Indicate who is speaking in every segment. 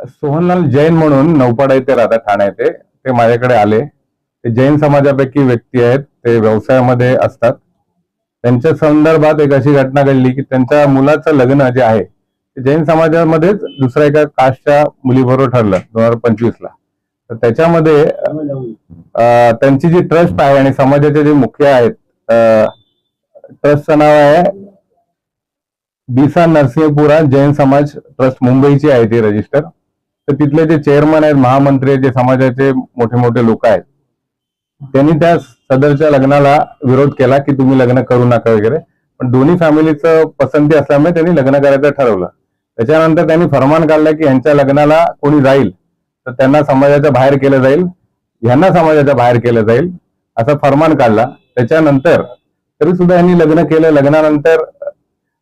Speaker 1: सोहनलाल जैन म्हणून नौपाडा येथे राहतात, ठाणे येथे. ते माझ्याकडे आले. ते जैन समाजापैकी व्यक्ती आहेत, ते व्यवसायामध्ये असतात. त्यांच्या संदर्भात एक अशी घटना घडली की त्यांच्या मुलाचं लग्न जे आहे ते जैन समाजामध्येच दुसऱ्या एका कास्टच्या मुलीबरोबर ठरलं 2025ला. तर त्याच्यामध्ये त्यांची जी ट्रस्ट आहे आणि समाजाचे जे मुख्य आहेत, ट्रस्टचं नाव आहे बिसा नरसिंहपुरा जैन समाज ट्रस्ट, मुंबईची आहे ती रजिस्टर. तर तिथले जे चेअरमन आहेत, महामंत्री, जे समाजाचे मोठे मोठे लोक आहेत, त्यांनी त्या सदरच्या लग्नाला विरोध केला की तुम्ही लग्न करू नका वगैरे. पण दोन्ही फॅमिलीचं पसंती असल्यामुळे त्यांनी लग्न करायचं ठरवलं. त्याच्यानंतर त्यांनी फरमान काढलं की यांच्या लग्नाला कोणी जाईल तर त्यांना समाजाच्या बाहेर केलं जाईल, यांना समाजाच्या बाहेर केलं जाईल, असं फरमान काढला. त्याच्यानंतर तरी सुद्धा यांनी लग्न केलं. लग्नानंतर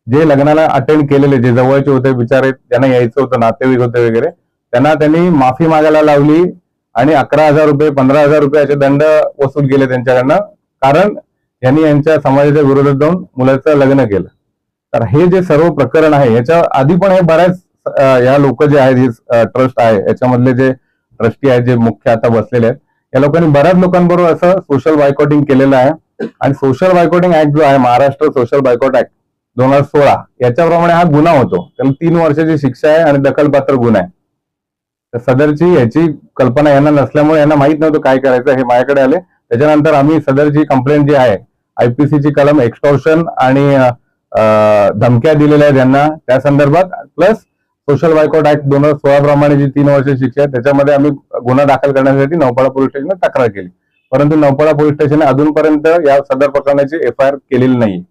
Speaker 1: जे लग्नाला अटेंड केलेले, जे जवळचे होते बिचारे, ज्यांना यायचं होतं, नातेवाईक होते वगैरे, त्यांनी माफी मागायला लावली आणि 11,000 रुपये 15,000 रुपयाचे दंड वसूल केले त्यांच्याकडनं, कारण यांनी यांच्या समाजाच्या विरोधात जाऊन मुलाचं लग्न केलं. तर हे जे सर्व प्रकरण आहे, याच्या आधी पण हे बऱ्याच या लोक जे आहेत, ट्रस्ट आहे, याच्यामधले जे ट्रस्टी आहेत, जे मुख्य आता बसलेले आहेत, या लोकांनी बऱ्याच लोकांबरोबर असं सोशल बायकॉटिंग केलेलं आहे. आणि सोशल बायकॉटिंग ऍक्ट जो आहे, महाराष्ट्र सोशल बायकॉट ऍक्ट 2016, याच्याप्रमाणे हा गुन्हा होतो. त्याला 3 वर्षाची शिक्षा आहे आणि दखलपात्र गुन्हा आहे. तर सदरची याची कल्पना यांना नसल्यामुळे यांना माहित नव्हतं काय करायचं. हे माझ्याकडे आले. त्याच्यानंतर आम्ही सदरची कंप्लेंट जी आहे, आयपीसीची कलम एक्स्टॉर्शन आणि धमक्या दिलेल्या आहेत यांना, त्या संदर्भात, प्लस सोशल बायकॉट ऍक्ट 2016 प्रमाणे जी 3 वर्षाची शिक्षा आहे, त्याच्यामध्ये आम्ही गुन्हा दाखल करण्यासाठी नौपाडा पोलीस स्टेशनला तक्रार केली. परंतु नौपाडा पोलीस स्टेशनने अजूनपर्यंत या सदर प्रकरणाची FIR केलेली नाही.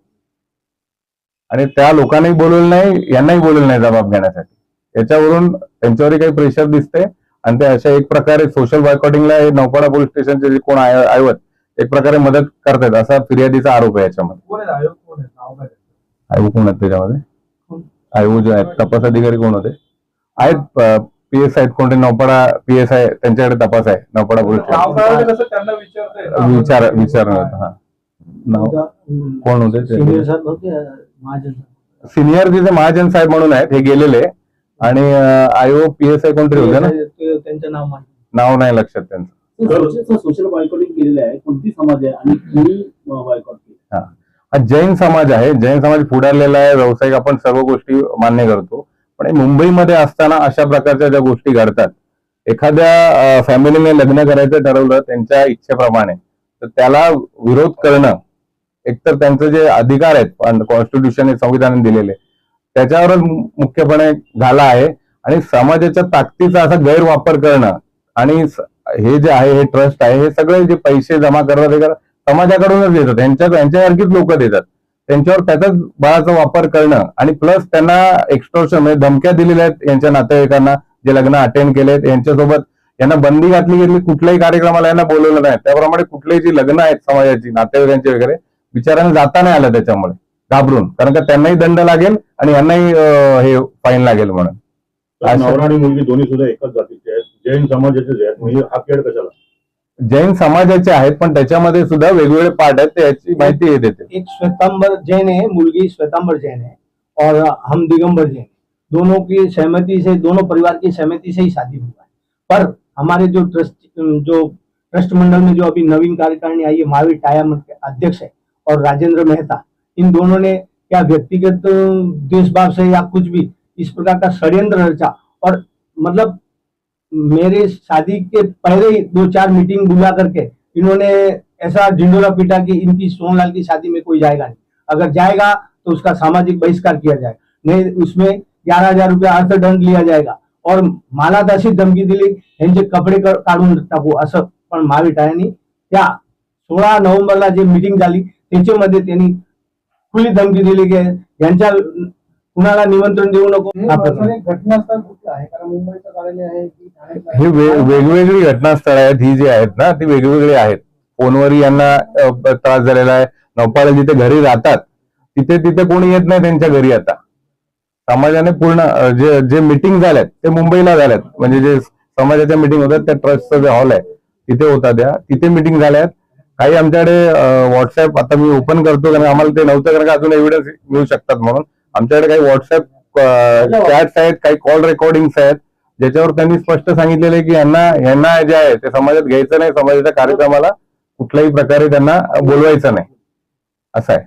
Speaker 1: आणि त्या लोकांनाही बोलवलं नाही, यांनाही बोलवलं नाही जबाब घेण्यासाठी. याच्यावरून त्यांच्यावरही काही प्रेशर दिसते आणि ते अशा एक प्रकारे सोशल बायकॉटिंगला नौपाडा पोलीस स्टेशनचे जे कोण आयोजक एक प्रकारे मदत करतात, असा फिर्यादीचा आरोप आहे याच्यामध्ये. आयोग कोण आहेत त्याच्यामध्ये? आयोग जे आहेत, तपास अधिकारी कोण होते? आहेत PS आहेत कोणते, नौपाडा PS आहे, त्यांच्याकडे तपास आहे नौपाडा पोलीस विचारणार. हा, नाव कोण होते? सिनियर तिथे महाजन साहेब म्हणून आहेत, हे गेलेले. आणि आयोग PSI कोणतरी होते ना,
Speaker 2: त्यांचं
Speaker 1: नाव नाही लक्षात त्यांचं.
Speaker 2: सोशल बायकॉटिंग केलेलं आहे, कोणती समाज आहे आणि कोणी बायकॉट केली?
Speaker 1: हा जैन समाज आहे. जैन समाज पुढारलेला आहे, व्यावसायिक, आपण सर्व गोष्टी मान्य करतो. पण मुंबईमध्ये असताना अशा प्रकारच्या ज्या गोष्टी घडतात, एखाद्या फॅमिलीने लग्न करायचं ठरवलं त्यांच्या इच्छेप्रमाणे, तर त्याला विरोध करणं एकतर त्यांचे जे अधिकार आहेत कॉन्स्टिट्यूशन संविधानाने दिलेले, त्याच्यावरच मुख्यपणे झाला आहे. आणि समाजाच्या ताकदीचा असा गैरवापर करणं, आणि हे जे आहे, हे ट्रस्ट आहे, हे सगळे जे पैसे जमा करतात हे समाजाकडूनच देतात, यांच्यासारखीच लोक देतात, त्यांच्यावर त्याचाच बळाचा वापर करणं. आणि प्लस त्यांना एक्स्टॉर्शन म्हणजे धमक्या दिलेल्या आहेत यांच्या नातेवाईकांना, जे लग्न अटेंड केलेत, यांच्यासोबत यांना बंदी घातली गेली, कुठल्याही कार्यक्रमाला यांना बोलवलं नाही. त्याप्रमाणे कुठलेही जी लग्न आहेत समाजाची, नातेवाईकांची वगैरे, बिचारांना जाता नाही आलं त्याच्यामुळे, घाबरून, कारण का त्यांनाही दंड लागेल आणि यांनाही हे फाईन लागेल म्हणून.
Speaker 3: नवरा आणि मुलगी दोन्ही सुद्धा एकाच जातीचे आहेत, जैन समाजाचे आहेत, म्हणजे हा खेळ कशाला?
Speaker 1: जैन समाजाचे आहेत, पण त्याच्यामध्ये सुद्धा वेगवेगळे पार्ट आहेत, याची माहिती हे देते.
Speaker 2: एक श्वेतांबर जैन है, मुलगी श्वेतांबर जैन है, और हम दिगंबर जैन, दोनों की सहमति से, दोनों परिवार की सहमति से ही शादी हुआ है. पर हमारे जो ट्रस्ट मंडल में जो अभी नवीन कार्यकारिणी आई है, महावीर टायामठ के अध्यक्ष है और राजेंद्र मेहता, इन दोनों ने क्या व्यक्तिगत द्वेषभाव से या कुछ भी इस प्रकार का षड्यंत्र रचा, और मतलब मेरे शादी के पहले ही 2-4 मीटिंग बुला करके इन्होंने ऐसा ढिंडोरा पीटा कि इनकी सोहनलाल की शादी में कोई जाएगा नहीं, अगर जाएगा तो उसका सामाजिक बहिष्कार किया जाएगा, नहीं उसमें 11,000 रुपया अर्थदंड लिया जाएगा, और मला तशी धमकी दिली यांचे कपडे काढून टाकू असं. पण महावीर टायांनी त्या 16 नोव्हेंबरला जे मीटिंग झाली त्याच्यामध्ये त्यांनी खुली धमकी दिली की यांच्या कुणाला निमंत्रण देऊ नको. घटनास्थळ कुठलं आहे? कारण मुंबईचं कार्यालय आहे की
Speaker 1: हे वेगवेगळी घटनास्थळ आहेत, ही जी आहेत ना, ती वेगवेगळी आहेत. फोनवरही यांना त्रास झालेला आहे. नौपाडा जिथे घरी राहतात तिथे कोणी येत नाही त्यांच्या घरी. आता समाजाने पूर्ण जे मीटिंग झाल्यात ते मुंबईला झाल्यात, म्हणजे जे समाजाच्या मीटिंग होतात त्या ट्रस्टचा जे हॉल आहे तिथे होता, तिथे मीटिंग झाल्यात. काही आमच्याकडे व्हॉट्सअप, आता मी ओपन करतो कारण आम्हाला ते नव्हतं, कारण अजून एव्हिडन्स मिळू शकतात म्हणून. आमच्याकडे काही व्हॉट्सअप चॅट्स आहेत, काही कॉल रेकॉर्डिंग्स आहेत, ज्याच्यावर त्यांनी स्पष्ट सांगितलेलं आहे की यांना जे आहे ते समाजात घ्यायचं नाही, समाजाच्या कार्यक्रमाला कुठल्याही प्रकारे त्यांना बोलवायचं नाही, असं आहे.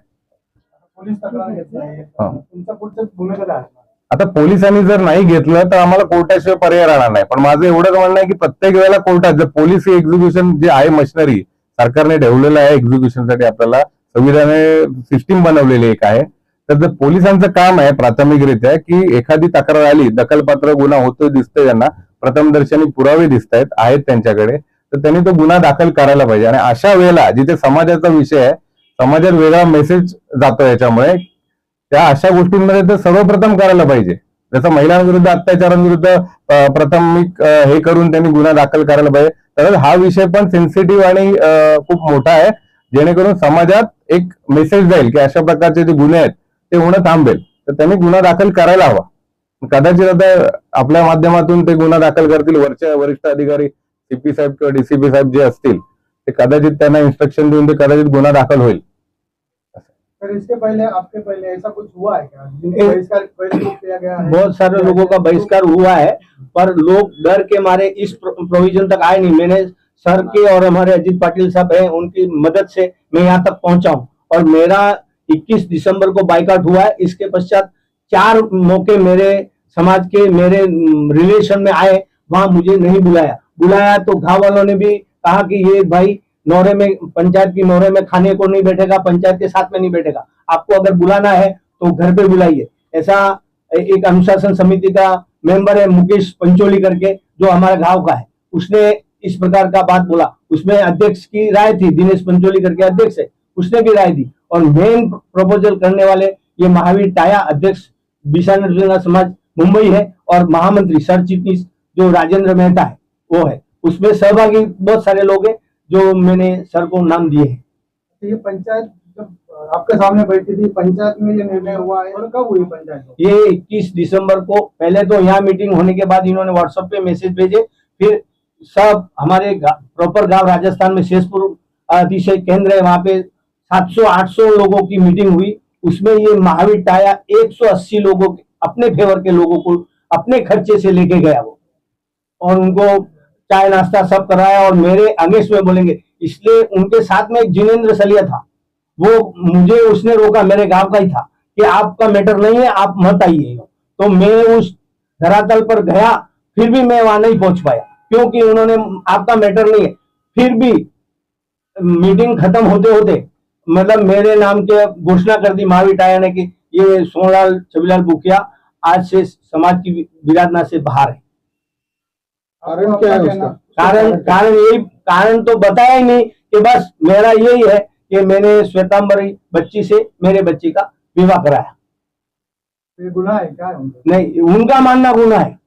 Speaker 4: पोलीस तक्रार घेतली आहे.
Speaker 1: हा.
Speaker 4: तुमचा पुढचं भूमिका काय आहे?
Speaker 1: आता पोलिसांनी जर नाही घेतलं तर आम्हाला कोर्टाशिवाय पर्याय राहणार नाही. पण माझं एवढंच म्हणणं आहे की प्रत्येक वेळेला कोर्टात जर पोलीस एक्झिक्युशन जे आहे मशिनरी सरकारने ठेवलेलं आहे एक्झिक्युशनसाठी, आपल्याला संविधानाने सिस्टीम बनवलेली एक आहे, तर जर पोलिसांचं काम आहे प्राथमिकरित्या की एखादी तक्रार आली, दखलपात्र गुन्हा होतोय दिसतोय, त्यांना प्रथमदर्शनी पुरावे दिसत आहेत त्यांच्याकडे, तर त्यांनी तो गुन्हा दाखल करायला पाहिजे. आणि अशा वेळेला जिथे समाजाचा विषय आहे, समाजात वेगळा मेसेज जातो याच्यामुळे, त्या अशा गोष्टींमध्ये तर सर्वप्रथम करायला पाहिजे. जसं महिलांविरुद्ध अत्याचारांविरुद्ध प्राथमिक हे करून त्यांनी गुन्हा दाखल करायला पाहिजे. तर हा विषय पण सेन्सिटिव्ह आणि खूप मोठा आहे, जेणेकरून समाजात एक मेसेज जाईल की अशा प्रकारचे जे गुन्हे आहेत ते होणं थांबेल, तर त्यांनी गुन्हा दाखल करायला हवा. कदाचित आता आपल्या माध्यमातून ते गुन्हा दाखल करतील वरच्या वरिष्ठ अधिकारी सीपी साहेब किंवा डीसीपी साहेब जे असतील, ते कदाचित त्यांना इन्स्ट्रक्शन देऊन ते कदाचित गुन्हा दाखल होईल.
Speaker 4: फिर इसके पहले आपके पहले ऐसा कुछ हुआ है क्या जिनको बहिष्कार किया गया है?
Speaker 2: बहुत सारे लोगों का बहिष्कार हुआ है, पर लोग डर के मारे इस प्रोविजन तक आए नहीं. मैंने सर के और हमारे अजीत पाटिल साहब हैं, उनकी मदद से मैं यहाँ तक पहुंचा हूँ. और मेरा 21 दिसंबर को बाइकआउट हुआ है. इसके पश्चात 4 मौके मेरे समाज के मेरे रिलेशन में आए, वहां मुझे नहीं बुलाया तो गाँव वालों ने भी कहा कि ये भाई नौरे में, पंचायत की नौरे में खाने को नहीं बैठेगा, पंचायत के साथ में नहीं बैठेगा, आपको अगर बुलाना है तो घर पे बुलाइए. ऐसा एक अनुशासन समिति का मेंबर है मुकेश पंचोली करके, जो हमारे गांव का है, उसने इस प्रकार का बात बोला. उसमें अध्यक्ष की राय थी, दिनेश पंचोली करके अध्यक्ष है, उसने भी राय दी. और मेन प्रपोजल करने वाले ये महावीर टाया, अध्यक्ष बिसाना समाज मुंबई है, और महामंत्री सर चिटनीस जो राजेंद्र मेहता है वो है. उसमें सहभागी बहुत सारे लोग हैं जो मैंने सर को नाम दिए हैं.
Speaker 4: तो ये पंचायत जब आपके सामने बैठी थी, पंचायत में ये निर्णय हुआ है, और कब हुई पंचायत?
Speaker 2: ये 21 दिसंबर को, पहले तो यहाँ मीटिंग होने के बाद इन्होंने व्हाट्सएप पे मैसेज भेजे, फिर सब हमारे प्रॉपर गांव राजस्थान में शेषपुर अतिशय केंद्र है, वहां पे 700-800 लोगों की मीटिंग हुई. उसमें ये महावीर टाया 180 लोगों के अपने फेवर के लोगों को अपने खर्चे से लेके गया वो, और उनको चाय नाश्ता सब कराया, और मेरे अगेंस्ट में बोलेंगे. इसलिए उनके साथ में एक जिनेंद्र सलिया था, वो मुझे उसने रोका, मेरे गांव का ही था, कि आपका मैटर नहीं है, आप मत आइए. तो मैं उस धरातल पर गया, फिर भी मैं वहां नहीं पहुंच पाया, क्योंकि उन्होंने आपका मैटर नहीं है. फिर भी मीटिंग खत्म होते होते मतलब मेरे नाम के घोषणा कर दी महावीर टाया ने कि ये सोनलाल छबीलाल बुकिया आज से समाज की विरासत से बाहर है.
Speaker 4: कारण क्या है उसका?
Speaker 2: कारण यही, कारण तो बताया ही नहीं, कि बस मेरा यही है कि मैंने श्वेतांबरी बच्ची से मेरे बच्ची का विवाह कराया.
Speaker 4: ये गुनाह है क्या है उनका?
Speaker 2: नहीं, उनका मानना गुनाह है.